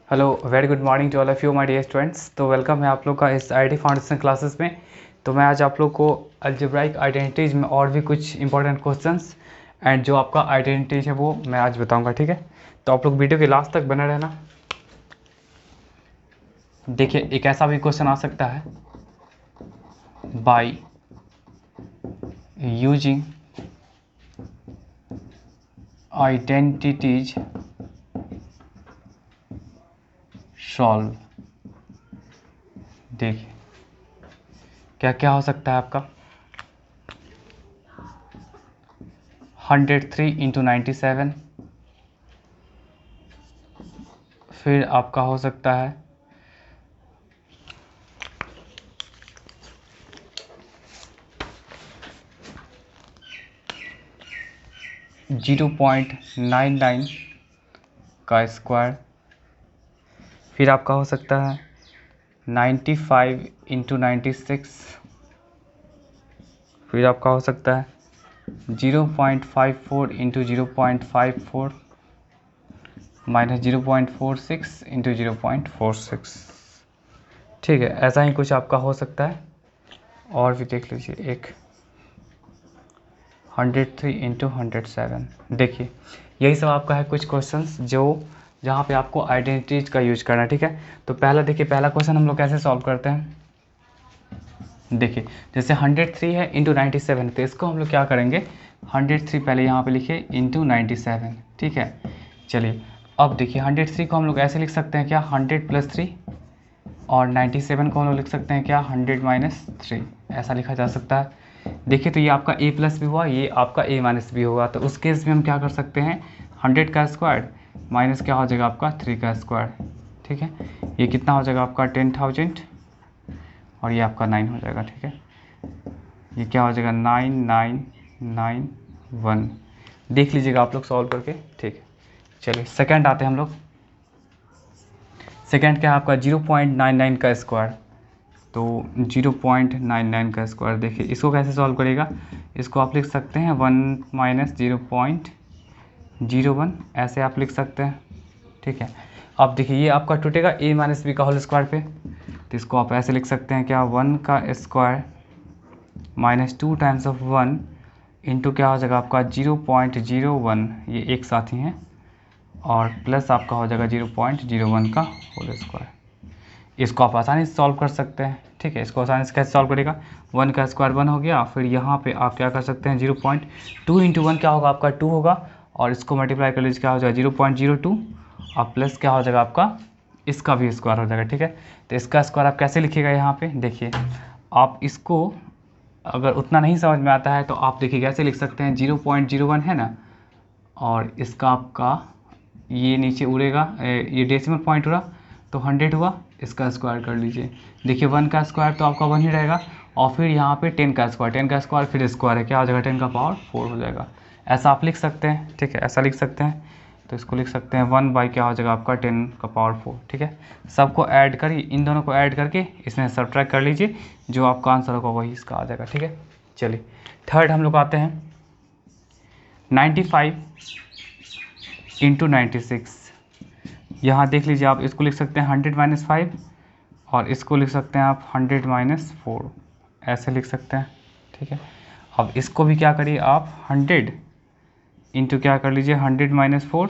Hello, very good morning to all of you my dear students. तो welcome है आप लोग का इस आईटी फाउंडेशन क्लासेस में। तो मैं आज आप लोग को अलजेब्राइक आइडेंटिटीज में और भी कुछ इंपॉर्टेंट क्वेश्चंस एंड जो आपका आइडेंटिटीज है वो मैं आज बताऊंगा, ठीक है। तो आप लोग वीडियो के लास्ट तक बने रहना। देखिए, एक ऐसा भी क्वेश्चन आ सकता है, बाय यूजिंग आइडेंटिटीज सॉल्व। देखिए क्या क्या हो सकता है आपका, 103 इंटू 97, फिर आपका हो सकता है 0.99 का स्क्वायर, फिर आपका हो सकता है 95 इंटू 96, फिर आपका हो सकता है 0.54 इंटू 0.54 माइनस 0.46 इंटू 0.46। ठीक है, ऐसा ही कुछ आपका हो सकता है। और भी देख लीजिए, एक 103 इंटू 107। देखिए, यही सब आपका है कुछ क्वेश्चंस जो जहाँ पे आपको आइडेंटिटीज का यूज करना है, ठीक है। तो पहला देखिए, पहला क्वेश्चन हम लोग कैसे सॉल्व करते हैं। देखिए, जैसे 103 है इंटू 97, तो इसको हम लोग क्या करेंगे, 103 पहले यहाँ पे लिखे इंटू 97, ठीक है। चलिए, अब देखिए 103 को हम लोग ऐसे लिख सकते हैं क्या, 100 प्लस 3, और 97 को हम लोग लिख सकते हैं क्या, 100 माइनस 3, ऐसा लिखा जा सकता है। देखिए, तो ये आपका a प्लस भी हुआ, ये आपका a माइनस भी होगा। तो उस केस में हम क्या कर सकते हैं, 100 का स्क्वायर माइनस क्या हो जाएगा आपका 3 का स्क्वायर, ठीक है। ये कितना हो जाएगा आपका 10,000, और ये आपका 9 हो जाएगा, ठीक है। ये क्या हो जाएगा 9991। देख लीजिएगा आप लोग सॉल्व करके, ठीक है। चलिए सेकंड आते हैं हम लोग। सेकंड क्या है आपका 0.99 का स्क्वायर। तो 0.99 का स्क्वायर, देखिए इसको कैसे सॉल्व करेगा, इसको आप लिख सकते हैं 1 माइनस 0.01, ऐसे आप लिख सकते हैं, ठीक है। अब देखिए ये आपका टूटेगा a माइनस बी का होल स्क्वायर पे, तो इसको आप ऐसे लिख सकते हैं क्या, 1 का square minus 2 times of 1 into क्या हो जाएगा आपका 0.01, ये एक साथ ही हैं, और प्लस आपका हो जाएगा 0.01 का होल स्क्वायर। इसको आप आसानी से सॉल्व कर सकते हैं, ठीक है। इसको आसानी से कैसे सॉल्व करेगा, 1 का स्क्वायर 1 हो गया, फिर यहाँ पे आप क्या कर सकते हैं 0.2 इंटू 1 क्या होगा आपका 2 होगा, और इसको मल्टीप्लाई कर लीजिए क्या हो जाएगा 0.02, और प्लस क्या हो जाएगा आपका इसका भी स्क्वायर हो जाएगा, ठीक है। तो इसका स्क्वायर आप कैसे लिखिएगा, यहाँ पे देखिए, आप इसको अगर उतना नहीं समझ में आता है तो आप देखिए कैसे लिख सकते हैं, 0.01 है ना, और इसका आपका ये नीचे उड़ेगा, ये डेसिमल पॉइंट उड़ा तो 100 हुआ, इसका स्क्वायर कर लीजिए। देखिए 1 का स्क्वायर तो आपका 1 ही रहेगा, और फिर यहाँ पे 10 का स्क्वायर, 10 का स्क्वायर फिर स्क्वायर है, क्या हो जाएगा 10 का पावर 4 हो जाएगा। ऐसा आप लिख सकते हैं, ठीक है, ऐसा लिख सकते हैं। तो इसको लिख सकते हैं 1 बाई क्या हो जाएगा आपका 10 का पावर 4, ठीक है। सबको ऐड करिए, इन दोनों को ऐड करके इसमें सब्ट्रैक्ट कर लीजिए, जो आपका आंसर होगा वही इसका आ जाएगा, ठीक है। चलिए थर्ड हम लोग आते हैं, 95 इंटू 96। यहाँ देख लीजिए, आप इसको लिख सकते हैं 100 माइनस 5, और इसको लिख सकते हैं आप 100 माइनस 4, ऐसे लिख सकते हैं, ठीक है। अब इसको भी क्या करिए आप 100 इंटू क्या कर लीजिए 100 माइनस 4,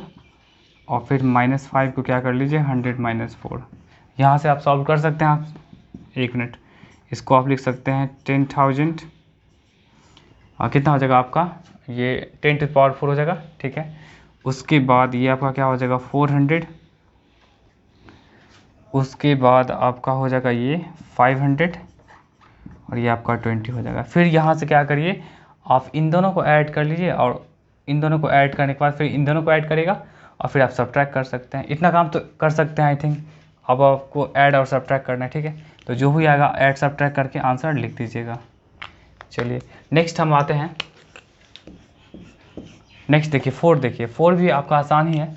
और फिर माइनस 5 को क्या कर लीजिए 100 माइनस 4। यहाँ से आप सॉल्व कर सकते हैं, आप एक मिनट, इसको आप लिख सकते हैं 10,000, और कितना हो जाएगा आपका ये 10 टू पावर 4 हो जाएगा, ठीक है। उसके बाद ये आपका क्या हो जाएगा 400, उसके बाद आपका हो जाएगा ये 500, और ये आपका 20 हो जाएगा। फिर यहाँ से क्या करिए, आप इन दोनों को ऐड कर लीजिए, और इन दोनों को ऐड करने के बाद फिर इन दोनों को ऐड करेगा, और फिर आप सब्ट्रैक्ट कर सकते हैं। इतना काम तो कर सकते हैं आई थिंक। अब आपको ऐड और सब्ट्रैक्ट करना है, ठीक है। तो जो भी आएगा ऐड सब्ट्रैक्ट करके आंसर लिख दीजिएगा। चलिए नेक्स्ट हम आते हैं, नेक्स्ट देखिए 4, देखिए 4 भी आपका आसान ही है,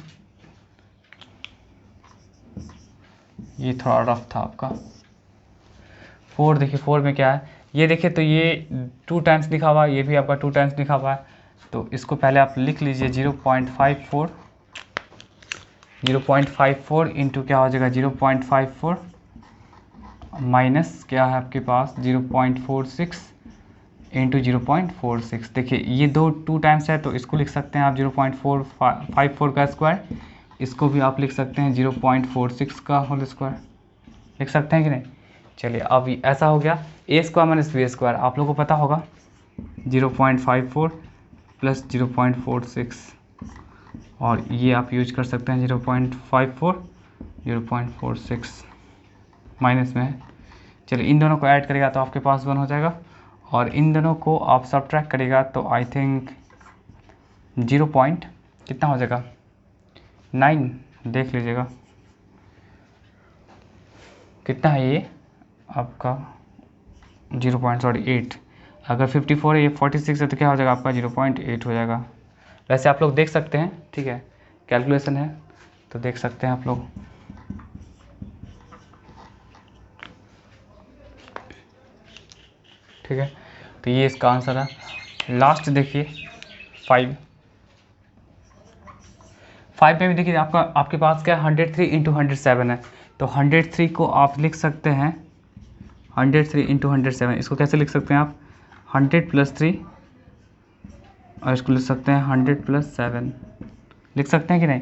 ये थोड़ा रफ था आपका 4। देखिए 4 में क्या है, ये देखिए, तो ये 2 टाइम्स लिखा हुआ है, ये भी आपका 2 टाइम्स लिखा हुआ है। तो इसको पहले आप लिख लीजिए 0.54 0.54 इंटू क्या हो जाएगा 0.54 माइनस क्या है आपके पास 0.46 इंटू 0.46। देखिए ये दो 2 टाइम्स है तो इसको लिख सकते हैं आप 0.454 का स्क्वायर, इसको भी आप लिख सकते हैं 0.46 का होल स्क्वायर, लिख सकते हैं कि नहीं। चलिए अब ऐसा हो गया ए स्क्वायर माइनस बी स्क्वायर, आप लोगों को पता होगा 0.54 प्लस 0.46, और ये आप यूज कर सकते हैं 0.54 0.46 माइनस में है। चलिए इन दोनों को ऐड करेगा तो आपके पास 1 हो जाएगा, और इन दोनों को आप सब्ट्रैक्ट करेगा तो आई थिंक 0 पॉइंट कितना हो जाएगा 9, देख लीजिएगा कितना है ये आपका 0.8। अगर 54 है ये 46 है तो क्या हो जाएगा आपका 0.8 हो जाएगा। वैसे आप लोग देख सकते हैं, ठीक है, कैलकुलेशन है तो देख सकते हैं आप लोग। ठीक है, तो ये इसका आंसर है। लास्ट देखिए 5 में भी देखिए आपके पास क्या 103 इंटू 107 है, तो 103 को आप लिख सकते हैं 103 इंटू 107, इसको कैसे लिख सकते हैं आप 100 प्लस 3, और इसको लिख सकते हैं 100 प्लस 7, लिख सकते हैं कि नहीं।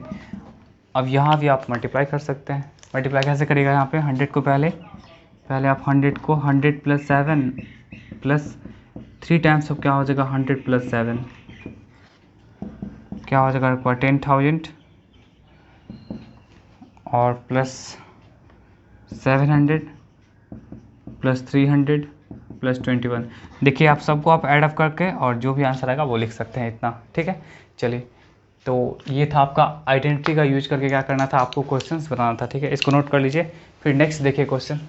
अब यहाँ भी आप मल्टीप्लाई कर सकते हैं, मल्टीप्लाई कैसे करिएगा यहाँ पे 100 को पहले आप 100 को 100 प्लस 7 प्लस 3 टाइम्स ऑफ क्या हो जाएगा 100 प्लस 7 क्या हो जाएगा आपका 10,000 और प्लस 700 प्लस 300 प्लस 21। देखिए आप सबको आप ऐड अप करके और जो भी आंसर आएगा वो लिख सकते हैं इतना। ठीक है, चलिए तो ये था आपका आइडेंटिटी का यूज करके क्या करना था, आपको क्वेश्चंस बनाना था। ठीक है, इसको नोट कर लीजिए। फिर नेक्स्ट देखिए क्वेश्चन।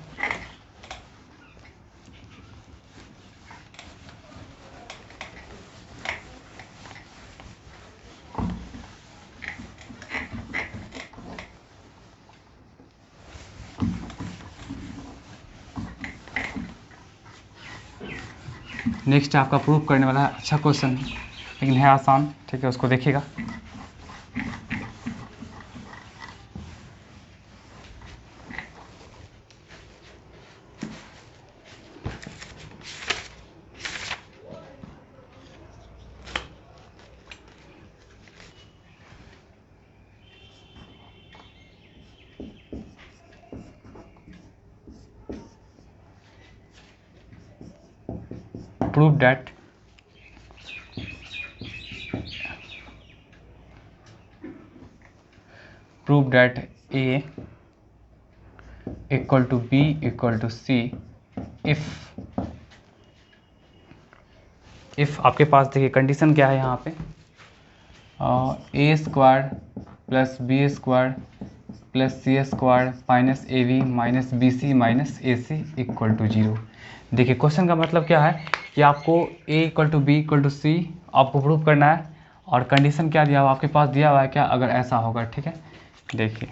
नेक्स्ट आपका प्रूव करने वाला है, अच्छा क्वेश्चन लेकिन है आसान। ठीक है, उसको देखिएगा। prove that A equal to B equal to C if आपके पास देखिए कंडीशन क्या है यहाँ पे a square plus B square plus C square minus A B minus B C minus A C equal to 0। देखिए क्वेश्चन का मतलब क्या है कि आपको a equal to b equal to c आपको प्रूव करना है, और कंडीशन क्या दिया हुआ आपके पास, दिया हुआ है क्या अगर ऐसा होगा। ठीक है, देखिए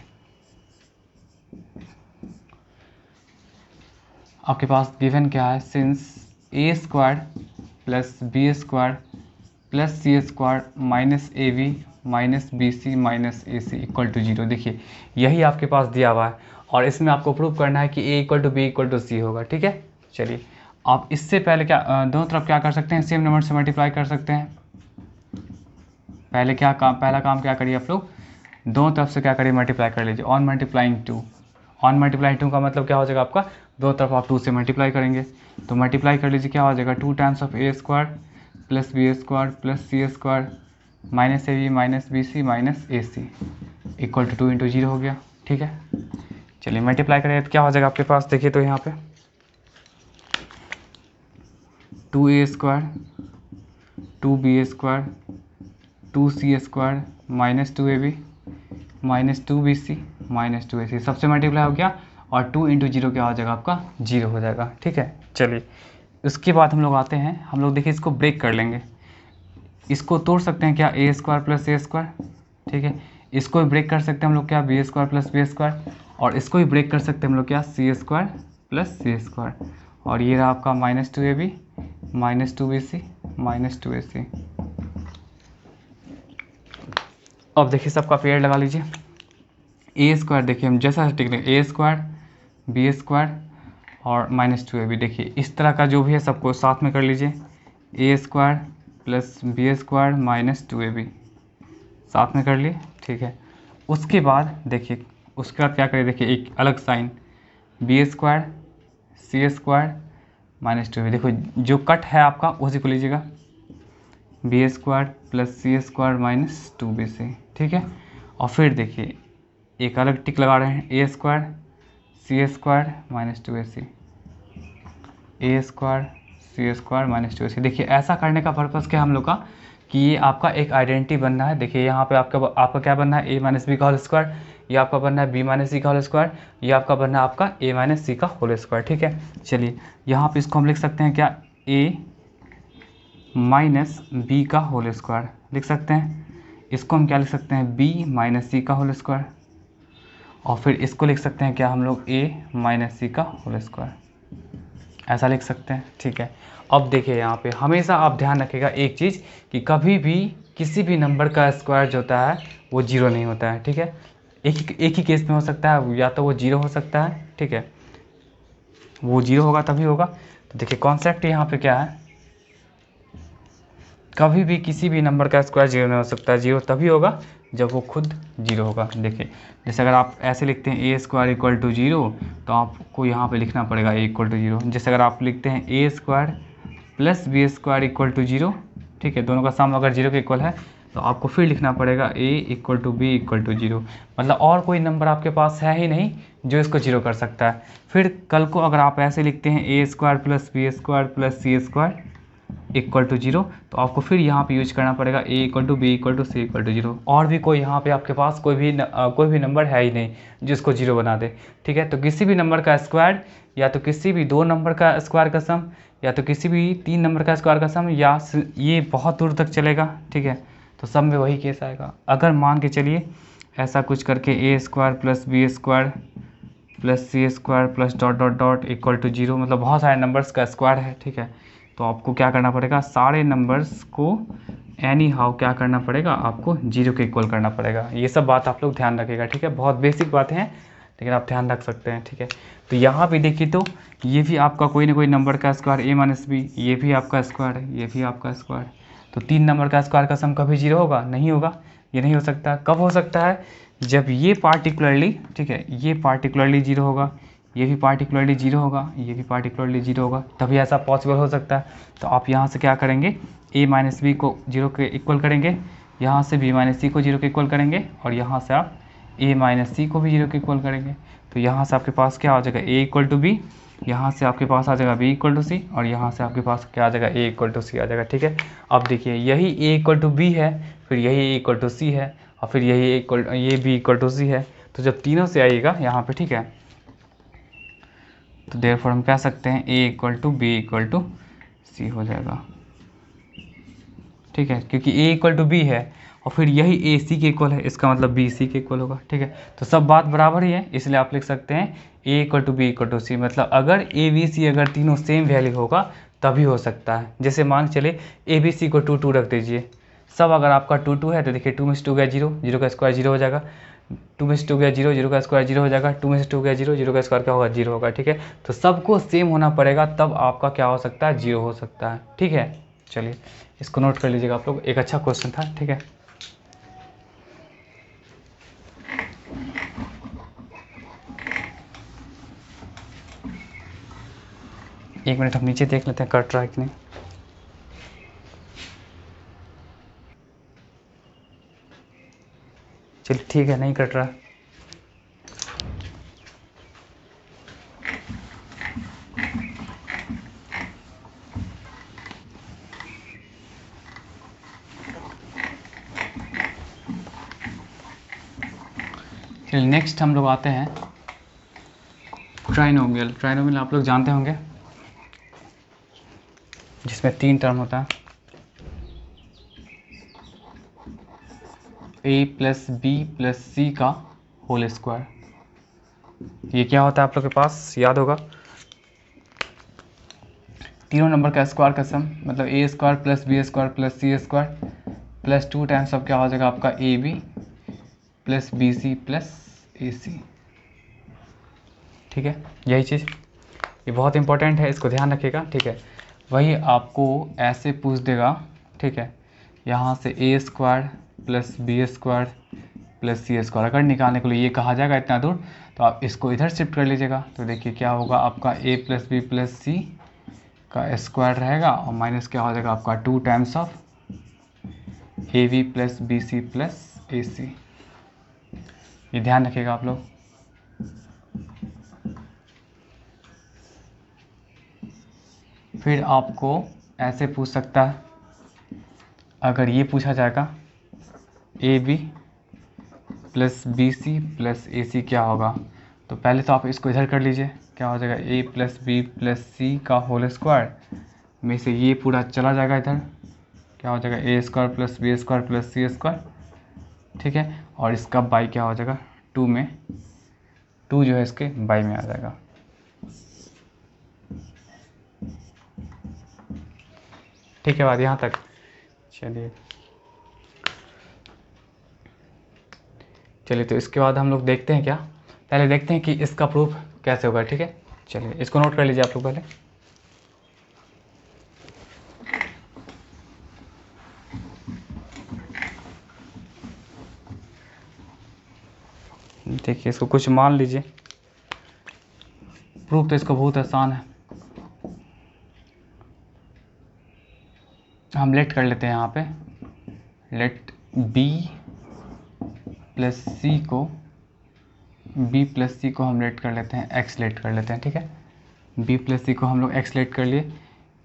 आपके पास गिवन क्या है, since A square plus B square plus C square minus A B minus B C minus A C equal to 0। देखिए यही आपके पास दिया हुआ है, और इसमें आपको प्रूव करना है कि a equal to b equal to c होगा। ठीक है, चलिए आप इससे पहले क्या दोनों तरफ क्या कर सकते हैं, सेम नंबर से मल्टीप्लाई कर सकते हैं। पहला काम क्या करिए आप लोग, दोनों तरफ से क्या करिए मल्टीप्लाई कर लीजिए। ऑन मल्टीप्लाइंग 2 का मतलब क्या हो जाएगा आपका, दो तरफ आप 2 से मल्टीप्लाई करेंगे, तो मल्टीप्लाई कर लीजिए क्या हो जाएगा 2 times of A square plus B square plus C square minus A B minus B C minus A C equal to 2 into 0 हो गया। ठीक है, चलिए मल्टीप्लाई करें तो क्या हो जाएगा आपके पास, देखिए तो यहाँ पे 2a square 2b square 2c square minus 2ab minus 2bc minus 2ac सबसे मल्टीप्लाई हो गया, और 2 इंटू 0 क्या हो जाएगा आपका 0 हो जाएगा। ठीक है, चलिए उसके बाद हम लोग आते हैं, हम लोग देखिए इसको ब्रेक कर लेंगे, इसको तोड़ सकते हैं क्या ए स्क्वायर प्लस ए स्क्वायर। ठीक है, इसको भी ब्रेक कर सकते हैं हम लोग क्या B square plus B square, और इसको भी ब्रेक कर सकते हैं हम लोग क्या सी स्क्वायर प्लस सी स्क्वायर, और ये रहा आपका minus 2ab minus 2bc minus 2ac। अब देखिए सबका पेड़ लगा लीजिए, ए स्क्वायर देखिए हम जैसा टिक ए स्क्वायर बी स्क्वायर और -2ab, देखिए इस तरह का जो भी है सबको साथ में कर लीजिए, a square plus B square -2ab साथ में कर लिए, ठीक है। उसके बाद देखिए उसके बाद क्या करें, देखिए एक अलग साइन बी स्क्वायर सी स्क्वायर -2ab, देखो जो कट है आपका उसी को लीजिएगा, बी स्क्वायर प्लस सी स्क्वायर -2bc, ठीक है। और फिर देखिए एक अलग टिक लगा रहे हैं, a square C square -2ac, A square C square -2ac। देखिए ऐसा करने का पर्पज़ क्या है हम लोग का कि ये आपका एक आइडेंटिटी बनना है। देखिए यहाँ पे आपका क्या बनना है, a माइनस बी का होल स्क्वायर, ये आपका बनना है b माइनस सी का होल स्क्वायर, ये आपका बनना है आपका a माइनस सी का होल स्क्वायर, ठीक है। चलिए यहाँ पे इसको हम लिख सकते हैं क्या, a माइनस बी का होल स्क्वायर लिख सकते हैं। इसको हम क्या लिख सकते हैं, b माइनस सी का होल स्क्वायर, और फिर इसको लिख सकते हैं क्या हम लोग, a माइनस सी का होल स्क्वायर, ऐसा लिख सकते हैं, ठीक है। अब देखिए यहाँ पे हमेशा आप ध्यान रखिएगा एक चीज़ कि कभी भी किसी भी नंबर का स्क्वायर जो होता है वो जीरो नहीं होता है, ठीक है। एक ही केस में हो सकता है, या तो वो जीरो हो सकता है, ठीक है, वो जीरो होगा तभी होगा। तो देखिए कॉन्सेप्ट यहाँ पे क्या है, कभी भी किसी भी नंबर का स्क्वायर जीरो नहीं हो सकता है, जीरो तभी होगा जब वो खुद जीरो होगा। देखिए जैसे अगर आप ऐसे लिखते हैं a square equal to zero, तो आपको यहाँ पे लिखना पड़ेगा ए इक्वल टू जीरो। जैसे अगर आप लिखते हैं a square plus B square equal to zero, ठीक है, दोनों का सम अगर जीरो के इक्वल है तो आपको फिर लिखना पड़ेगा a equal to b equal to zero, मतलब और कोई नंबर आपके पास है ही नहीं जो इसको जीरो कर सकता है। फिर कल को अगर आप ऐसे लिखते हैं a square plus B square plus C square equal to zero, तो आपको फिर यहाँ पे यूज करना पड़ेगा a equal to b equal to c equal to zero. और भी कोई यहाँ पे आपके पास कोई भी नंबर है ही नहीं जिसको जीरो बना दे, ठीक है। तो किसी भी नंबर का स्क्वायर, या तो किसी भी दो नंबर का स्क्वायर का सम, या तो किसी भी तीन नंबर का स्क्वायर का सम, या ये बहुत दूर तक चलेगा, ठीक है। तो सब में वही केस आएगा। अगर मान के चलिए ऐसा कुछ करके a square plus B square plus C square plus dot dot dot equal to zero, मतलब बहुत सारे नंबर्स का स्क्वायर है, ठीक है। तो आपको क्या करना पड़ेगा, सारे नंबर्स को एनी हाउ क्या करना पड़ेगा, आपको जीरो के इक्वल करना पड़ेगा। ये सब बात आप लोग ध्यान रखिएगा, ठीक है। बहुत बेसिक बातें हैं लेकिन आप ध्यान रख सकते हैं, ठीक है। तो यहाँ पे देखिए तो ये भी आपका कोई ना कोई नंबर का स्क्वायर ए माइनस बी, ये भी आपका स्क्वायर है, ये भी आपका स्क्वायर। तो तीन नंबर का स्क्वायर का सम कभी जीरो होगा, नहीं होगा, ये नहीं हो सकता। कब हो सकता है, जब ये पार्टिकुलरली, ठीक है, ये पार्टिकुलरली जीरो होगा, ये भी पार्टिकुलरली जीरो होगा, ये भी पार्टिकुलरली जीरो होगा, तभी ऐसा पॉसिबल हो सकता है। तो आप यहाँ से क्या करेंगे, a माइनस बी को जीरो के इक्वल करेंगे, यहाँ से b माइनस सी को जीरो के इक्वल करेंगे, और यहाँ से आप a माइनस सी को भी जीरो के इक्वल करेंगे। तो यहाँ से आपके पास क्या आ जाएगा, a इक्वल टू बी, यहाँ से आपके पास आ जाएगा b इक्वल टू सी, और यहाँ से आपके पास क्या आ जाएगा, a इक्वल टू सी आ जाएगा, ठीक है। अब देखिए यही a इक्वल टू बी है, फिर यही a इक्वल टू सी है, और फिर यही ये b इक्वल टू सी है। तो जब तीनों से आइएगा यहाँ पे, ठीक है, तो देयरफॉर हम कह सकते हैं a equal to b equal to c हो जाएगा, ठीक है, क्योंकि a इक्वल टू बी है और फिर यही a सी के इक्वल है, इसका मतलब b सी के इक्वल होगा, ठीक है। तो सब बात बराबर ही है, इसलिए आप लिख सकते हैं a equal to b equal to c, मतलब अगर a बी सी अगर तीनों सेम वैल्यू होगा तभी हो सकता है। जैसे मान चले a बी सी को 2 2 रख दीजिए, सब अगर आपका 2 2 है तो देखिए 2 में से 2 गया जीरो, जीरो का स्क्वायर जीरो हो जाएगा, 2 में से 2 गया जीरो, जीरो का स्क्वायर जीरो हो जाएगा, 2 में से 2 गया जीरो, जीरो का स्क्वायर क्या होगा, जीरो होगा, ठीक है। तो सबको सेम होना पड़ेगा, तब आपका क्या हो सकता है, जीरो हो सकता है, ठीक है। चलिए इसको नोट कर लीजिएगा आप लोग, एक अच्छा क्वेश्चन था, ठीक है। एक मिनट हम नीचे देख लेते हैं कट रहा है कि नहीं। चलिए ठीक है, नहीं कट रहा। चलिए नेक्स्ट हम लोग आते हैं ट्राइनोमियल। ट्राइनोमियल आप लोग जानते होंगे, जिसमें 3 टर्म होता है, a प्लस बी प्लस सी का होल स्क्वायर। ये क्या होता है आप लोग के पास याद होगा, तीनों नंबर का स्क्वायर का सम, मतलब a square plus B square plus C square plus 2 times अब क्या हो जाएगा आपका A B plus B C plus AC। ठीक है, यही चीज़, ये बहुत इंपॉर्टेंट है, इसको ध्यान रखिएगा। ठीक है, वही आपको ऐसे पूछ देगा। ठीक है, यहाँ से A² + B² + C², अगर निकालने के लिए ये कहा जाएगा इतना दूर, तो आप इसको इधर शिफ्ट कर लीजिएगा। तो देखिए क्या होगा, आपका A + B + C का स्क्वायर रहेगा और माइनस क्या हो जाएगा आपका 2 times of AB + BC + AC। ये ध्यान रखिएगा आप लोग। फिर आपको ऐसे पूछ सकता है, अगर ये पूछा जाएगा AB + BC + AC क्या होगा, तो पहले तो आप इसको इधर कर लीजिए। क्या हो जाएगा, A + B + C का होल स्क्वायर में से ये पूरा चला जाएगा इधर, क्या हो जाएगा A² + B² + C²। ठीक है, और इसका बाई क्या हो जाएगा 2 में, 2 जो है इसके बाई में आ जाएगा। ठीक है, बात यहाँ तक। चलिए तो इसके बाद हम लोग देखते हैं, क्या पहले देखते हैं कि इसका प्रूफ कैसे होगा। ठीक है, चलिए इसको नोट कर लीजिए आप लोग पहले। देखिए इसको कुछ मान लीजिए, प्रूफ तो इसको बहुत आसान है। हम लेट कर लेते हैं यहाँ पे, लेट B + C को, B + C को हम लेट कर लेते हैं, X लेट कर लेते हैं। ठीक है, B + C को हम लोग X लेट कर लिए,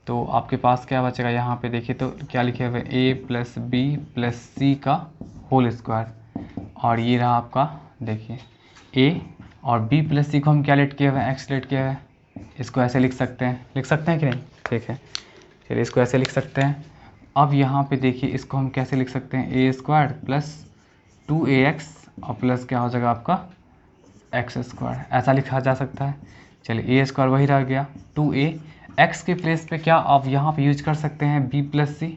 तो आपके पास क्या बचेगा यहाँ पे, देखिए तो क्या लिखे हुए A + B + C का होल स्क्वायर, और ये रहा आपका, देखिए A और B + C को हम क्या लेट किए हुए हैं, X लेट किए हुए हैं। इसको ऐसे लिख सकते हैं कि नहीं। ठीक है, चलिए इसको ऐसे लिख सकते हैं। अब यहाँ पे देखिए इसको हम कैसे लिख सकते हैं, A² + 2AX और प्लस क्या हो जाएगा आपका X², ऐसा लिखा जा सकता है। चलिए A² वही रह गया 2A, X के प्लेस पे क्या आप यहाँ पे यूज कर सकते हैं B + C।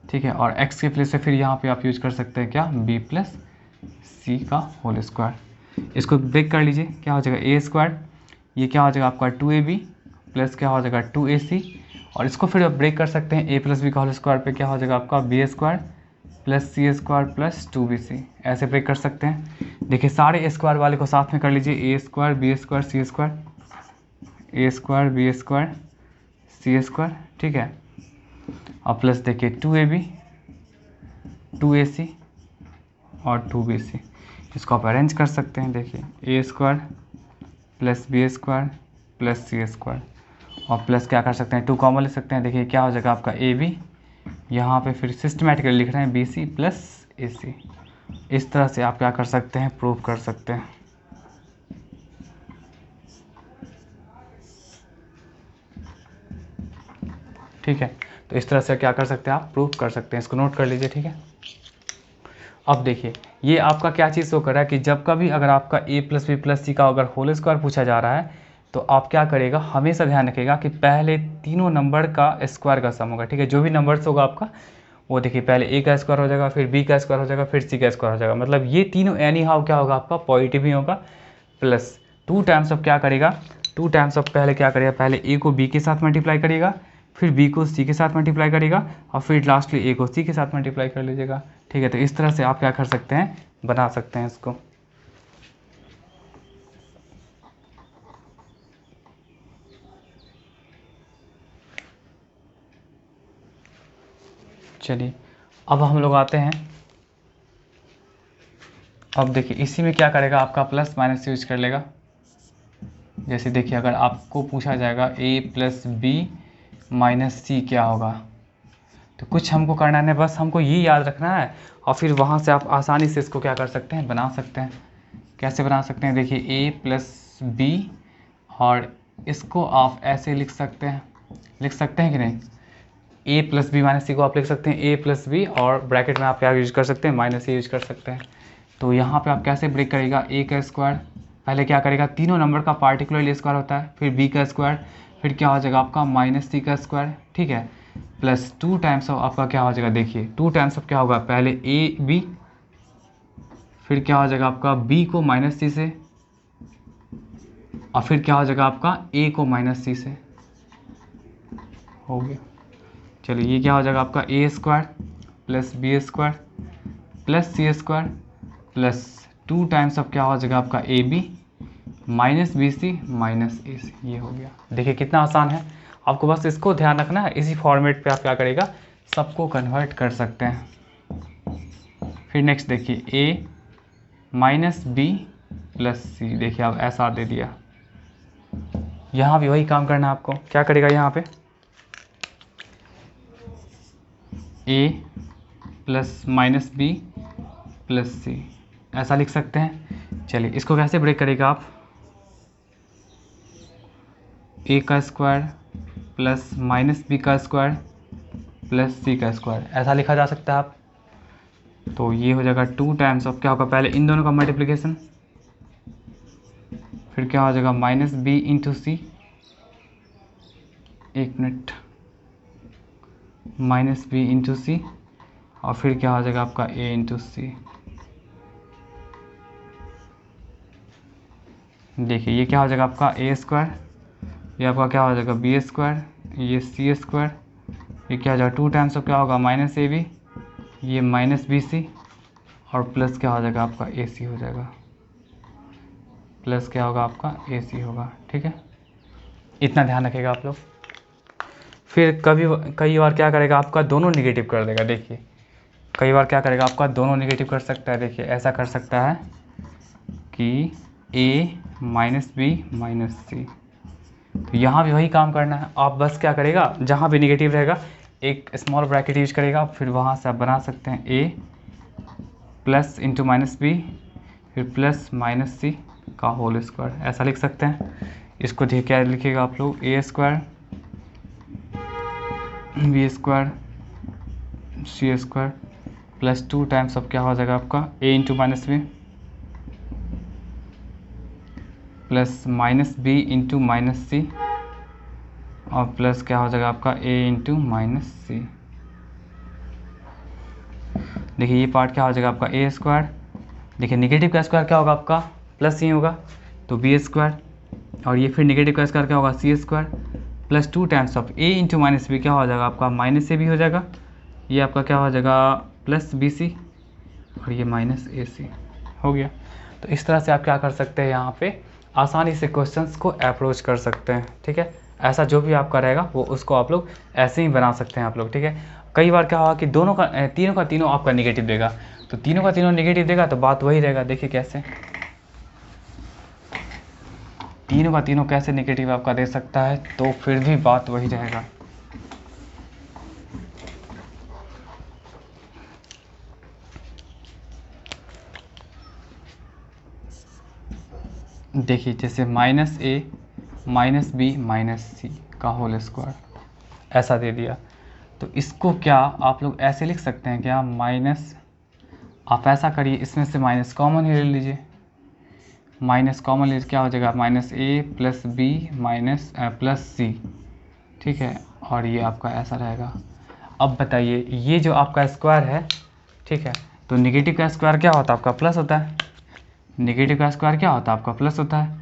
ठीक है, और X के प्लेस पे फिर यहाँ पे आप यूज कर सकते हैं क्या, B + C का होल स्क्वायर। इसको ब्रेक कर लीजिए, क्या हो जाएगा A², ये क्या हो जाएगा आपका 2AB प्लस क्या हो जाएगा 2AC, और इसको फिर आप ब्रेक कर सकते हैं A + B का होल स्क्वायर पे, क्या हो जाएगा आपका B² + C² + 2BC, ऐसे ब्रेक कर सकते हैं। देखिए सारे स्क्वायर वाले को साथ में कर लीजिए, A² B² C², A² B² C²। ठीक है, और प्लस देखिए 2AB 2AC और 2BC, इसको आप अरेंज कर सकते हैं। देखिए A² + B² + C², और प्लस क्या कर सकते हैं 2 कॉमन ले सकते हैं। देखिए क्या हो जाएगा आपका AB, यहाँ पे फिर सिस्टमेटिकली लिख रहे हैं BC + AC। इस तरह से आप क्या कर सकते हैं, प्रूव कर सकते हैं। ठीक है, तो इस तरह से क्या कर सकते हैं, आप प्रूव कर सकते हैं। इसको नोट कर लीजिए। ठीक है, अब देखिए ये आपका क्या चीज़ शो कर रहा है कि जब कभी अगर आपका A + B + C का अगर होल स्क्वायर पूछा जा रहा है, तो आप क्या करेगा, हमेशा ध्यान रखिएगा कि पहले तीनों नंबर का स्क्वायर का सम होगा। ठीक है, जो भी नंबर्स होगा आपका, वो देखिए पहले A का स्क्वायर हो जाएगा, फिर B का स्क्वायर हो जाएगा, फिर C का स्क्वायर हो जाएगा। मतलब ये तीनों एनी हाउ क्या होगा आपका पॉजिटिव ही होगा, प्लस 2 टाइम्स ऑफ क्या करेगा, 2 टाइम्स ऑफ पहले क्या करेगा, पहले A को B के साथ मल्टीप्लाई करेगा, फिर B को C के साथ मल्टीप्लाई करेगा, और फिर लास्टली A को C के साथ मल्टीप्लाई कर लीजिएगा। ठीक है, तो इस तरह से आप क्या कर सकते हैं, बना सकते हैं इसको। चलिए अब हम लोग आते हैं, अब देखिए इसी में क्या करेगा आपका प्लस माइनस यूज कर लेगा। जैसे देखिए अगर आपको पूछा जाएगा A + B - C क्या होगा, तो कुछ हमको करना है, बस हमको ये याद रखना है, और फिर वहाँ से आप आसानी से इसको क्या कर सकते हैं, बना सकते हैं। कैसे बना सकते हैं, देखिए A + B, और इसको आप ऐसे लिख सकते हैं कि नहीं, A + B - C को आप लिख सकते हैं A + B, और ब्रैकेट में आप क्या यूज कर सकते हैं, -A यूज कर सकते हैं। तो यहाँ पे आप कैसे ब्रेक करेगा, A का स्क्वायर पहले क्या करेगा, तीनों नंबर का पार्टिकुलरली स्क्वायर होता है, फिर B का स्क्वायर, फिर क्या हो जाएगा आपका -C का स्क्वायर। ठीक है, प्लस 2 टाइम्स ऑफ आपका क्या हो जाएगा, देखिए 2 टाइम्स ऑफ क्या होगा, पहले AB फिर क्या हो जाएगा आपका b को -c से, और फिर क्या हो जाएगा आपका a को -c से। हो गया। चलिए ये क्या हो जाएगा आपका a² + b² + c² plus 2 times of क्या हो जाएगा आपका ab -bc -ac। ये हो गया। देखिए कितना आसान है, आपको बस इसको ध्यान रखना है। इसी फॉर्मेट पे आप क्या करेगा, सबको कन्वर्ट कर सकते हैं। फिर नेक्स्ट देखिए a -b + c, देखिए अब ऐसा दे दिया। यहाँ भी वही काम करना है आपको। क्या करेगा यहाँ पे a + -b + c, ऐसा लिख सकते हैं। चलिए इसको कैसे ब्रेक करेगा आप, a² + -b² + c², ऐसा लिखा जा सकता है आप। तो ये हो जाएगा 2 टाइम्स ऑफ क्या होगा, पहले इन दोनों का मल्टीप्लिकेशन, फिर क्या हो जाएगा -b × c, एक मिनट, -b × c, और फिर क्या हो जाएगा आपका a × c। देखिए ये क्या हो जाएगा आपका a², ये आपका क्या हो जाएगा b², ये c², ये क्या हो जाएगा 2 टाइम्स ऑफ क्या होगा -ab, ये -bc, और प्लस क्या हो जाएगा आपका ac हो जाएगा, प्लस क्या होगा आपका ac होगा। ठीक है, इतना ध्यान रखिएगा आप लोग। फिर कई बार क्या करेगा आपका दोनों निगेटिव कर देगा। देखिए कई बार क्या करेगा आपका दोनों निगेटिव कर सकता है। देखिए ऐसा कर सकता है कि a -b -c, तो यहाँ भी वही काम करना है। आप बस क्या करेगा, जहाँ भी निगेटिव रहेगा एक स्मॉल ब्रैकेट यूज करेगा, फिर वहाँ से आप बना सकते हैं a + × -b फिर +-c का होल स्क्वायर, ऐसा लिख सकते हैं। इसको देखिए क्या लिखिएगा आप लोग, a² b² c² + 2 times of क्या हो जाएगा आपका a × -b + -b × -c, और प्लस क्या हो जाएगा आपका a × -c। देखिए ये पार्ट क्या हो जाएगा आपका a², देखिए निगेटिव का स्क्वायर क्या होगा आपका +c होगा, तो b², और ये फिर निगेटिव का स्क्वायर क्या होगा c² + 2 times of a × -b क्या हो जाएगा आपका -ab हो जाएगा, ये आपका क्या हो जाएगा +bc, और ये -ac हो गया। तो इस तरह से आप क्या कर सकते हैं, यहाँ पे आसानी से क्वेश्चंस को अप्रोच कर सकते हैं। ठीक है, ऐसा जो भी आपका रहेगा वो उसको आप लोग ऐसे ही बना सकते हैं आप लोग। ठीक है, कई बार क्या होगा कि तीनों का तीनों आपका निगेटिव देगा, तो तीनों का तीनों निगेटिव देगा तो बात वही रहेगा। देखिए कैसे तीनों का तीनों कैसे निगेटिव आपका दे सकता है, तो फिर भी बात वही रहेगा। देखिए जैसे -a -b -c का होल स्क्वायर, ऐसा दे दिया, तो इसको क्या आप लोग ऐसे लिख सकते हैं क्या, माइनस, आप ऐसा करिए इसमें से माइनस कॉमन ही ले लीजिए, माइनस कॉमन लीजिए क्या हो जाएगा -a + b +c। ठीक है, और ये आपका ऐसा रहेगा। अब बताइए ये जो आपका स्क्वायर है, ठीक है, तो निगेटिव का स्क्वायर क्या होता है आपका प्लस होता है, निगेटिव का स्क्वायर क्या होता है आपका प्लस होता है,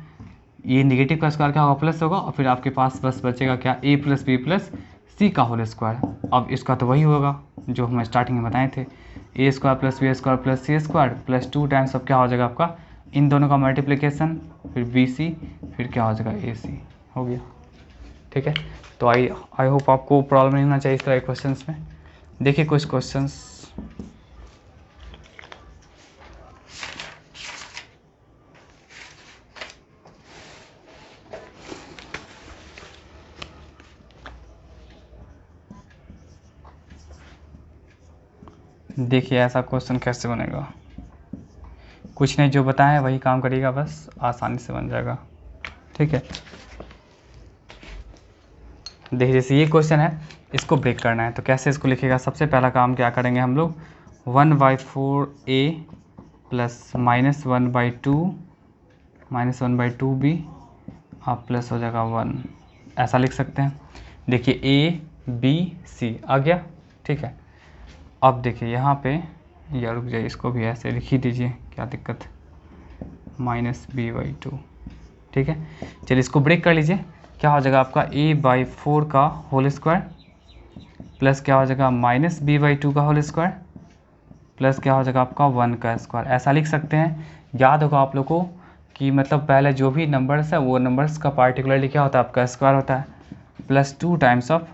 ये निगेटिव का स्क्वायर क्या होगा प्लस होगा, और फिर आपके पास बस बचेगा क्या a + b + c का होल स्क्वायर। अब इसका तो वही होगा जो हम स्टार्टिंग में बताए थे, a² + b² + c² + 2 टाइम्स अब क्या हो जाएगा आपका इन दोनों का मल्टीप्लिकेशन, फिर bc, फिर क्या हो जाएगा ac हो गया। ठीक है, तो आई होप आपको प्रॉब्लम नहीं होना चाहिए इस तरह के क्वेश्चंस में। देखिए कुछ क्वेश्चंस, देखिए ऐसा क्वेश्चन कैसे बनेगा, कुछ नहीं जो बताएं वही काम करिएगा, बस आसानी से बन जाएगा। ठीक है, देखिए जैसे ये क्वेश्चन है, इसको ब्रेक करना है तो कैसे इसको लिखिएगा, सबसे पहला काम क्या करेंगे हम लोग, 1/4a + -1/2 b और प्लस हो जाएगा 1, ऐसा लिख सकते हैं। देखिए a b c आ गया। ठीक है, अब देखिए यहाँ पे या रुक जाइए, इसको भी ऐसे लिख ही दीजिए, क्या दिक्कत, -b/2। ठीक है, चलिए इसको ब्रेक कर लीजिए। क्या हो जाएगा आपका a/4 का होल स्क्वायर प्लस क्या हो जाएगा -b/2 का होल स्क्वायर प्लस क्या हो जाएगा आपका 1 का स्क्वायर। ऐसा लिख सकते हैं। याद होगा आप लोगों को कि मतलब पहले जो भी नंबर्स है वो नंबर्स का पार्टिकुलरली क्या होता है, आपका स्क्वायर होता है, प्लस 2 टाइम्स ऑफ।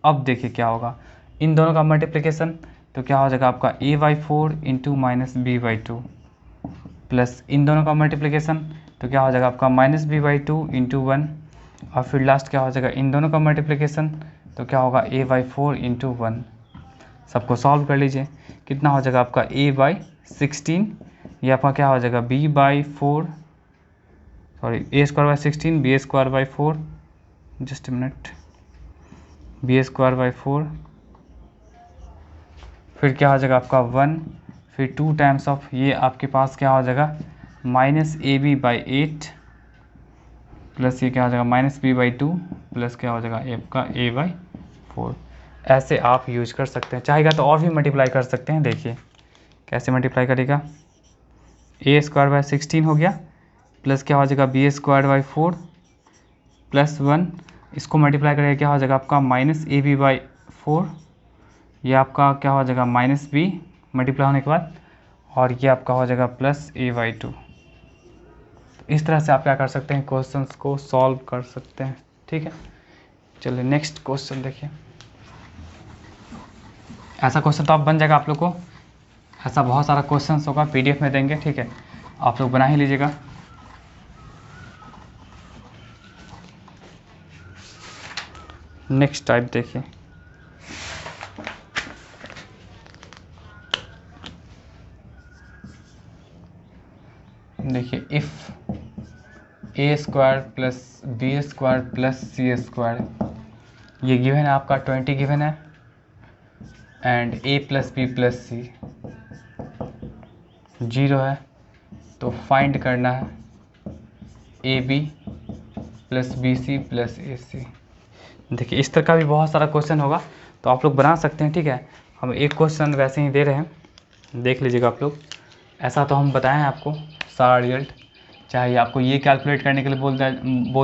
अब देखिए क्या होगा, इन दोनों का मल्टीप्लिकेशन, तो क्या हो जाएगा आपका a/4 इंटू -b/2 प्लस इन दोनों का मल्टीप्लिकेशन, तो क्या हो जाएगा आपका -b/2 इंटू 1, और फिर लास्ट क्या हो जाएगा इन दोनों का मल्टीप्लिकेशन, तो क्या होगा a/4 इंटू 1। सबको सॉल्व कर लीजिए, कितना हो जाएगा आपका a/16, ये आपका क्या हो जाएगा b/4, sorry a²/16 b²/4, just minute, b²/4, फिर क्या हो जाएगा आपका 1, फिर 2 टाइम्स ऑफ ये आपके पास क्या हो जाएगा -ab/8 प्लस ये क्या हो जाएगा -b/2 प्लस क्या हो जाएगा आपका a/4। ऐसे आप यूज कर सकते हैं, चाहेगा तो और भी मल्टीप्लाई कर सकते हैं। देखिए कैसे मल्टीप्लाई करेगा, a²/16 हो गया प्लस क्या हो जाएगा b²/4 प्लस 1, इसको मल्टीप्लाई करेगा क्या हो जाएगा आपका -ab/4, ये आपका क्या हो जाएगा -b मल्टीप्लाई होने के बाद, और ये आपका हो जाएगा प्लस a/2। इस तरह से आप क्या कर सकते हैं, क्वेश्चंस को सॉल्व कर सकते हैं। ठीक है, चलिए नेक्स्ट क्वेश्चन देखिए। ऐसा क्वेश्चन तो आप बन जाएगा आप लोग को, ऐसा बहुत सारा क्वेश्चंस होगा, PDF में देंगे। ठीक है, आप लोग बना ही लीजिएगा। नेक्स्ट टाइप देखिए, देखिए if a² plus b² plus c², ये गिवन है आपका 20 गिवन है, and a plus b plus c 0 है, तो फाइंड करना है ab plus bc plus ac। देखिए इस तरह का भी बहुत सारा क्वेश्चन होगा, तो आप लोग बना सकते हैं। ठीक है, हम एक क्वेश्चन वैसे ही दे रहे हैं, देख लीजिएगा आप लोग। ऐसा तो हम बताएं आपको सारा रिजल्ट, चाहे आपको ये कैलकुलेट करने के लिए बोल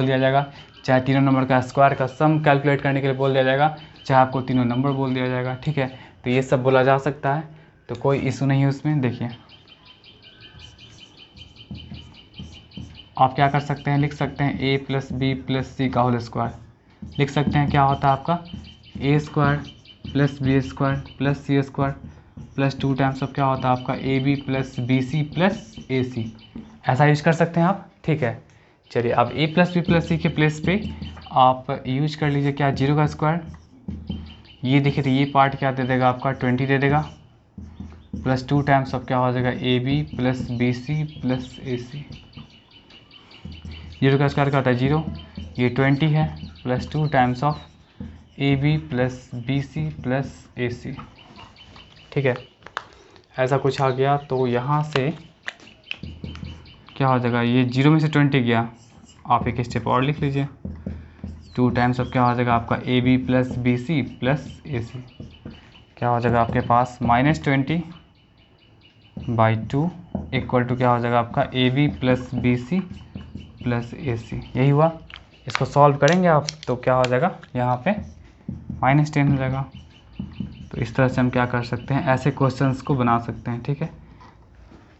दिया जाएगा, चाहे तीनों नंबर का स्क्वायर का सम कैलकुलेट करने के लिए बोल दिया जाएगा, चाहे आपको तीनों नंबर बोल दिया जाएगा। ठीक है, तो ये सब बोला जा सकता है, तो कोई इशू नहीं है उसमें। देखिए आप क्या कर सकते हैं, लिख सकते हैं a प्लस बी प्लस सी का होल स्क्वायर, लिख सकते हैं क्या होता है आपका a² plus b² plus c² plus 2 times of क्या होता है आपका ab plus bc plus ac। ऐसा यूज कर सकते हैं आप। ठीक है, चलिए अब a प्लस बी प्लस सी के प्लेस पे आप यूज कर लीजिए क्या 0 का स्क्वायर। ये देखिए तो ये पार्ट क्या दे देगा आपका 20 दे देगा, प्लस 2 टाइम्स ऑफ क्या हो जाएगा ab plus bc plus ac। 0 का स्क्वायर क्या होता है 0, ये 20 है, plus 2 times of ab plus bc plus ac। ठीक है, ऐसा कुछ आ गया, तो यहाँ से क्या हो जाएगा, ये 0 में से 20 गया, आप एक स्टेप और लिख लीजिए, 2 टाइम्स ऑफ क्या हो जाएगा आपका ab plus bc plus ac, क्या हो जाएगा आपके पास -20/2 इक्वल टू क्या हो जाएगा आपका ab plus bc plus ac। यही हुआ, इसको सॉल्व करेंगे आप तो क्या हो जाएगा यहाँ पे -10 हो जाएगा। तो इस तरह से हम क्या कर सकते हैं, ऐसे क्वेश्चंस को बना सकते हैं। ठीक है,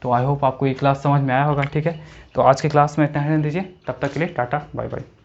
तो आई होप आपको ये क्लास समझ में आया होगा। ठीक है, तो आज की क्लास में इतना रहने दीजिए, तब तक के लिए टाटा बाय बाय।